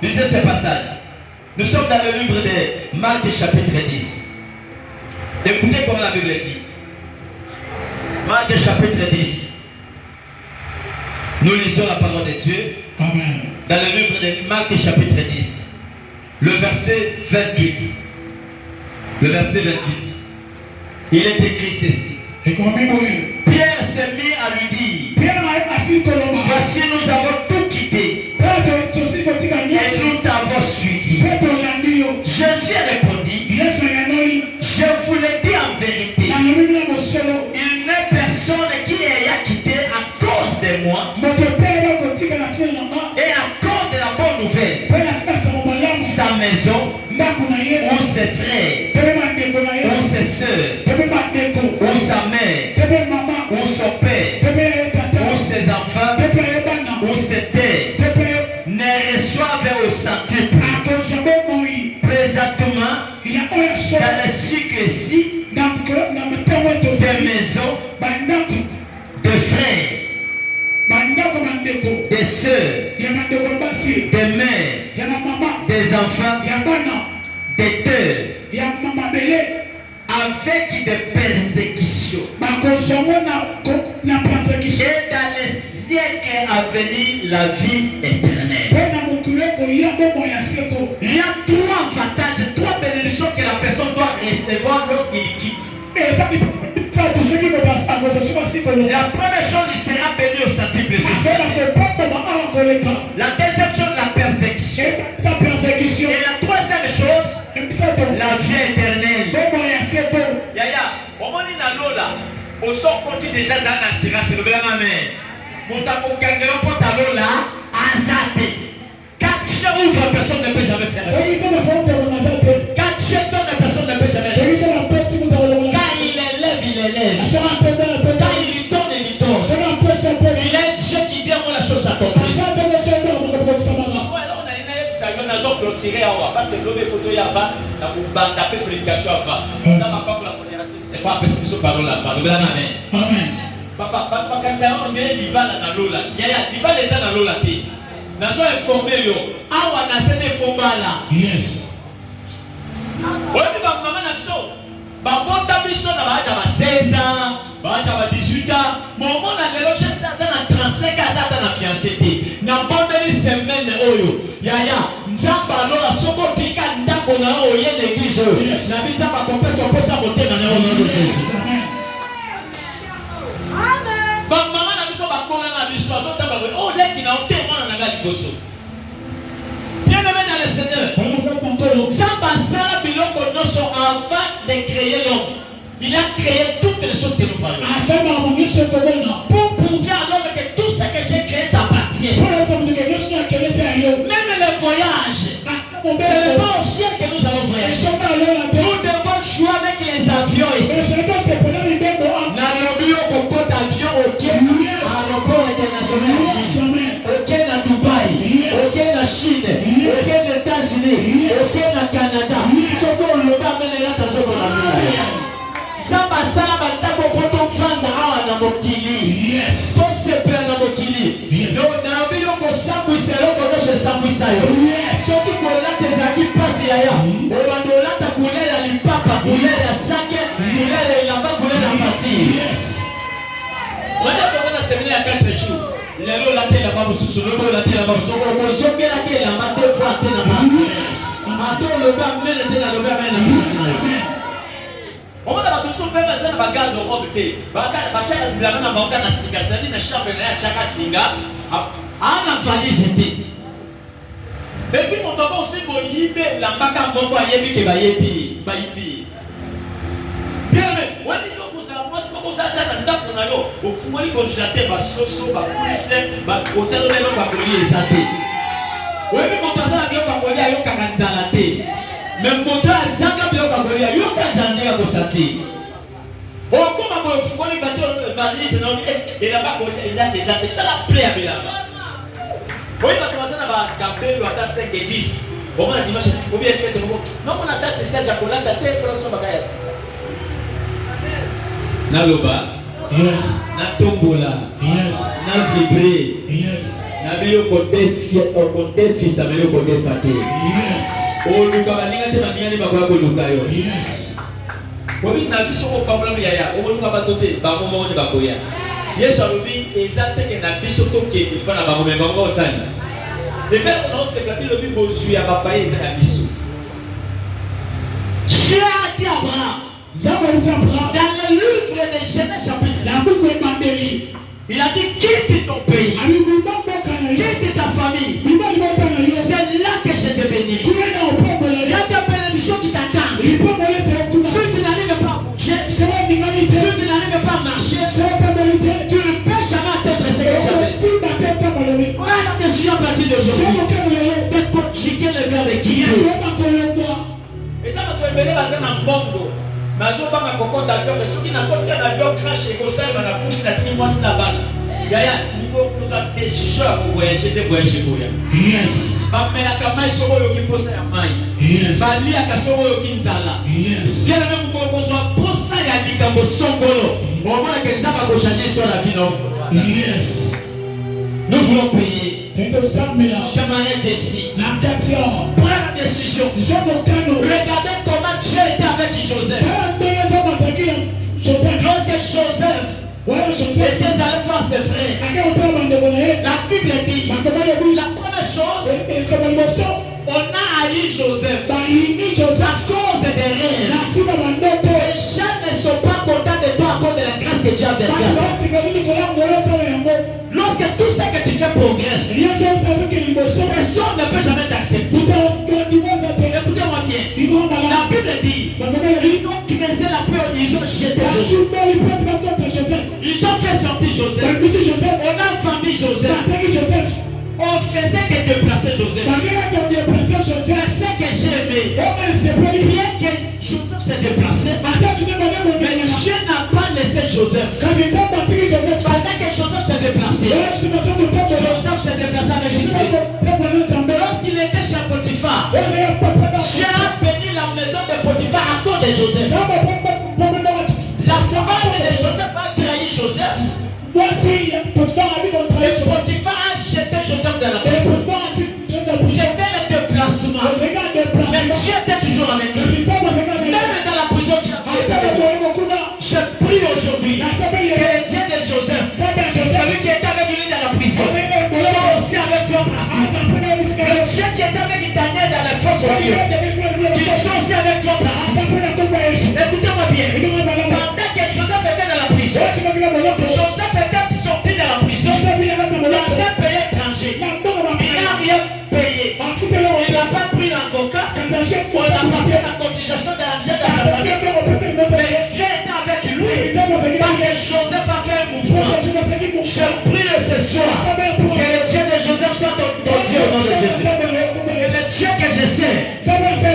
Lisez ces passages. Nous sommes dans le livre de Marc chapitre 10. Écoutez comment la Bible dit. Marc chapitre 10. Nous lisons la parole de Dieu. Amen. Dans le livre de Marc chapitre 10. Le verset 28. Le verset 28. Il est écrit ceci. Pierre s'est mis à lui dire, voici nous avons tout quitté et nous t'avons suivi. Jésus répondit, je vous le dis en vérité, il n'est personne qui ait quitté à cause de moi et à cause de la bonne nouvelle sa maison ou ses frères ou ses soeurs ou sa mère ou son père ou ses enfants ou ses terres ne reçoivent au centuple présentement dans le cycle-ci des maisons, de frères, des soeurs, des mères, des enfants, des terres, avec des persécutions. Et dans les siècles à venir, la vie éternelle. Il y a trois avantages, trois bénédictions que la personne doit recevoir lorsqu'il quitte. La première chose, il sera béni au centuple. La deuxième chose, la persécution. Et la troisième chose, la vie éternelle. Yaya, au moment où on là, on sort côté déjà dans l'assurance, c'est le blanc à main. Mon tapo kangela pour ta là, azate. Quand tu ouvres, personne ne peut jamais faire ça. Quand tu étonnes, personne ne peut jamais faire ça. Quand il élève, il élève. Quand il donne, il donne. Il y a un Dieu qui dit à moi la chose à ton prix. Parce que l'homme est photo avant, la prédication avant. C'est pas parce que nous parlons avant. Amen. Papa, quand ça on vient d'Ivala dans l'Ola, il y a d'Ivala les gens dans l'Ola. Nous sommes informés, on a ces là. Yes. Oui, maman n'a pas bon tabichon, on a 16 ans, on a 18 ans. Mon monde a le recherche, ça a 35 ans, ça a fiancé. N'a pas de semaine, Yaya, Nzamba, la Soko Tika, Ndako, na Oye, l'église. N'a pas de compétition, son poste à monter dans le nom de Jésus. Maman n'a pas de cola, n'a pas de soissons, oh, les qui n'ont témoin dans la Gosso. Bien aimé dans le Seigneur. Zamba, ça, Biloko, nous sommes avant de créer l'homme. Il a créé toutes les choses que nous voyons. Pour prouver à l'homme que tout ce que j'ai créé t'appartient. Même les voyages. Ce n'est pas au ciel que nous allons voyager. Nous devons jouer avec les avions ici. Nalobi au côté d'avion au quai, à l'aéroport international, au quai à Dubaï, au quai à Chine, au quai aux États-Unis, au quai à Canada. Ce sont le bas de la Tanzanie. Samba sala batako poto fanda awa na mokili. Yes. So se pe na mokili. Yo na biyo ko sabu selo ko no se sabu sayo. Yes. So ki ko la te zaki pasi yaya. O bando la ta kulela li papa, kulela sake, kulela ilamba, kulela pati. Yes. Wanda ko na séminaire à 4 jours. Lelo la te la babu susu, lelo la te la babu. So ko so ke la ke la mate fois te na babu. Mato le ba mele te na le ba mele na. On va avoir tout ça, même dans la bagarre de robe. Bagarre, bagarre, la même bagarre na singa, c'est-à-dire na chambre na chaka singa. Ah, na valise était. Et puis mon tonton aussi mon yibé la baka mbongo ayebi ke bayebi bayibi. Bien mais wani yo kozala moi c'est comme ça dans ndako na yo ofungoli congélateur ba soso ba pousse ba hotel lelo ba koli ezate. Webi mon papa bio ba koli ayo kakanzala te. Même moto azanga bio ba koli ayo kanzala ya kosati. Okoma bo ofungoli bato valise na et là ba koli ezate tala play à bilamba. Oui, parce que on va camper à 5 et 10. On va dimanche, on vient faire de nouveau. Non, on a tête ça jacolat, ta tête fait son bagage. Na loba. Yes. Na tombola. Yes. Na vibré. Yes. Na bio côté fils, na bio côté faté. Yes. Oh, nous va ninga te maninga ni bakwa ko lukayo. Yes. Obi na fi so ko problème yaya, o nous va toter ba momo ni bakoya. Yesu alobi ezate ke na biso tokende mpona bamomemba ngo osani epele na osekati lobi bozwi ya bapaye eza na biso Dieu a dit à Abraham dans le livre de Genèse chapitre il a dit quitte ton pays quitte ta famille c'est là que je te bénis il y a des bénédictions qui t'attendent si tu n'arrives pas à bouger si tu n'arrives pas à marcher tu ne peux jamais atteindre ce que tu avais. Prends la décision à partir d'aujourd'hui de conjuguer le verbe qui est. Et ça va te révéler dans un bongo. Mais je ne vais pas me d'avion, mais ceux qui n'importe quel avion crash et qu'on s'aime à la couche, la tête, moi c'est la balle. Yaya, il faut que nous avons des décisions pour voyager, de voyager pour rien. Yes. Mais la campagne sur le qui pose la main. Yes. Bali à Kassoro qui nzala. Yes. Bien même pour qu'on soit pour ça, il y a des gambos songolo. Au moment que ça va changer sur la vie, non? Yes. Nous voulons payer. J'aimerais ici. Prends la décision. Regardez comment Dieu était avec Joseph. Lorsque Joseph était allé voir ses frères, la Bible dit la première chose, on a haï Joseph à cause des rêves. Les gens ne sont pas contents de toi à cause de la grâce que Dieu a versée. Lorsque tout ce que tu fais progresse, personne ne peut jamais t'accepter. Écoutez-moi bien. La Bible dit ils ont creusé la peur, ils ont jeté Joseph. Ils ont fait sortir Joseph. On a vendu Joseph. On faisait que déplacer Joseph. C'est ce que j'ai aimé. Bien que Joseph s'est déplacé, mais Dieu n'a pas laissé Joseph. Pendant que Joseph s'est déplacé, Joseph s'est déplacé avec Dieu. Lorsqu'il était chez Potiphar, Dieu a béni la maison de Potiphar à cause de Joseph. La femme de Joseph a trahi Joseph. Et Potiphar a jeté Joseph dans la prison. C'était le déplacement. Mais Dieu était toujours avec lui. Même dans la prison, tu as vu. Je prie aujourd'hui que le Dieu de Joseph, celui qui était avec lui dans la prison, soit aussi avec toi. Le Dieu qui était avec Daniel dans la fosse au lieu, il soit aussi avec toi. Écoutez-moi bien. Pendant que Joseph était dans la prison, Joseph était sorti de la prison dans un pays étranger. Il n'a rien payé. Il n'a pas pris l'avocat. On n'a pas fait la cotisation d'argent dans la famille. Mais Dieu était avec lui. Parce que Joseph a fait un mouvement. Je prie ce soir que le Dieu de Joseph soit ton Dieu au nom de Jésus. Et le Dieu que je sais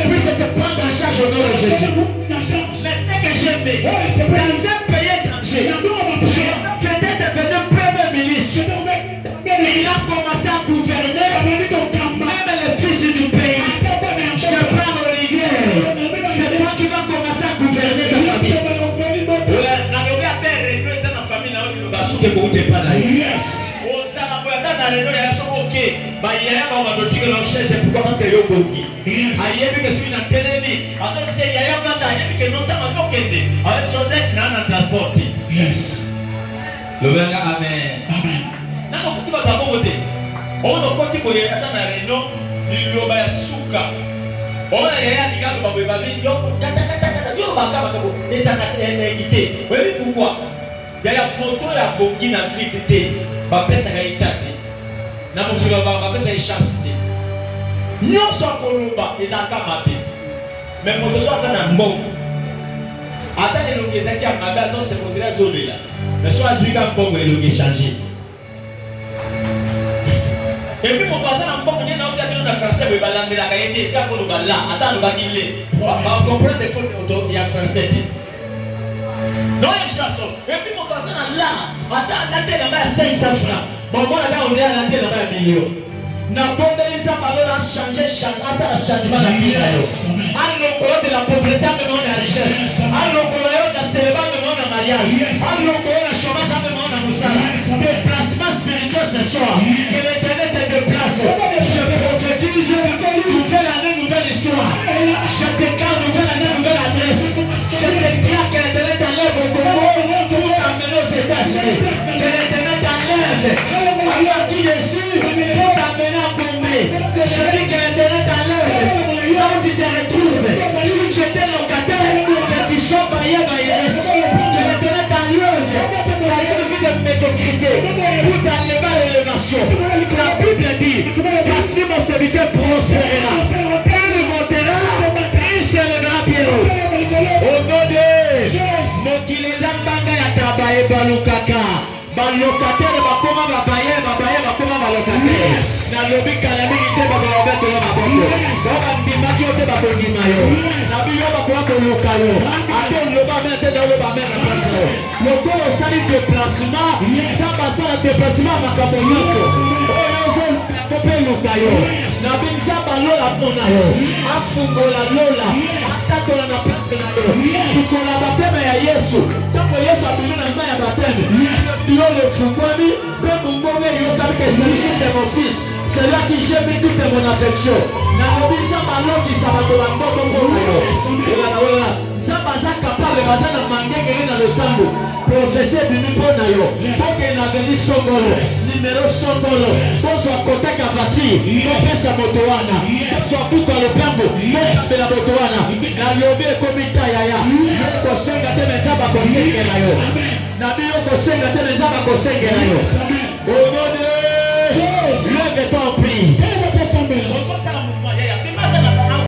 puisse te prendre en charge au nom de Jésus. Mais ce que j'aimais, dans un pays étranger, Joseph était devenu premier ministre. Il a commencé à gouverner même les fils du pays. Je parle Olivier. C'est toi qui vas commencer à gouverner ta famille. Yes. Amen. On a côté pour y attendre la réunion, il y a suka. On a yaya digalo babé babé, yo kata yo baka baka des attaques oui pourquoi? Yaya moto ya bongi na vite ba pesa ga itati. Na moto ba pesa ya chaste. nyonso akoloba ezalaka mabe mais moto so aza na mbongo ata elongi ezalaki ya mabe azosekondere azolela mais so azwika mbongo elongi echange epuis moto aza na mbongo nde naotia bino na français boye balandelaka ye te esi akoloba la ata alobaki le bacomprendre faute ya français te non yebisa epuis moto aza na la ata alate namba ya 500 francs bomona ka onde alate namba ya million na bondeli nzambe alona achange asala changement na tina yo alongolo de la pauvreté amema na richesse alongolo yo na célébat amema na mariage alongolo na chômage amema na mosala déplacement spirituel ce soir que l'éternel te déplace je prophétise nouvelle année nouvelle histoire je déclare nouvelle année nouvelle adresse je déclare que l'éternel t'enlève au Congo pour t'amener aux États-Unis que l'éternel t'enlève à partir dessus pour t'amener à Gombe je dis que l'éternel t'enlève là où tu te retrouves si tu étais locataire que tu sois baillé que l'éternel t'enlève dans une vie de médiocrité pour t'enlever à l'élévation la Bible dit voici mon serviteur prospérera il montera il se lèvera bien haut au nom de mokili ezambanga ya tabaye balukaka balokataire bakoma babaye bakoma balokataire nalobi kala mingi te babalobetolo maboko babandimaki yo te bakondima yo nabi yo bakoya koluka yo ate oloba me te naoloba me na place yo lokolo osali déplacement nzambe asala déplacement ya makambo nyonso oyo ozoluka to mpe luka yo nabi nzambe alola mpona yo afungola lola atatola na place na yo tukola bateme ya yesu ntango yesu abimi na mai ya bateme bino lefungwami mpe mongongo eyokami ke celui-ci c'est mon fils celui qui j'ai mis toute mon affection nalobi nzambe alokisa bato bamboko mpona yo ola nzambe aza capable baza na mangengeli na losambo profesi ebimi mpona yo tokende na veni songolo nimero songolo bozwa koteka vatire kopesa moto wana bozwa buka lopango bokambela moto wana nalobi ekomi tayaya kosenga te me nzambe akosengela yo nabi yo kosenga te me nzambe akosengela yo au nom de lève-toi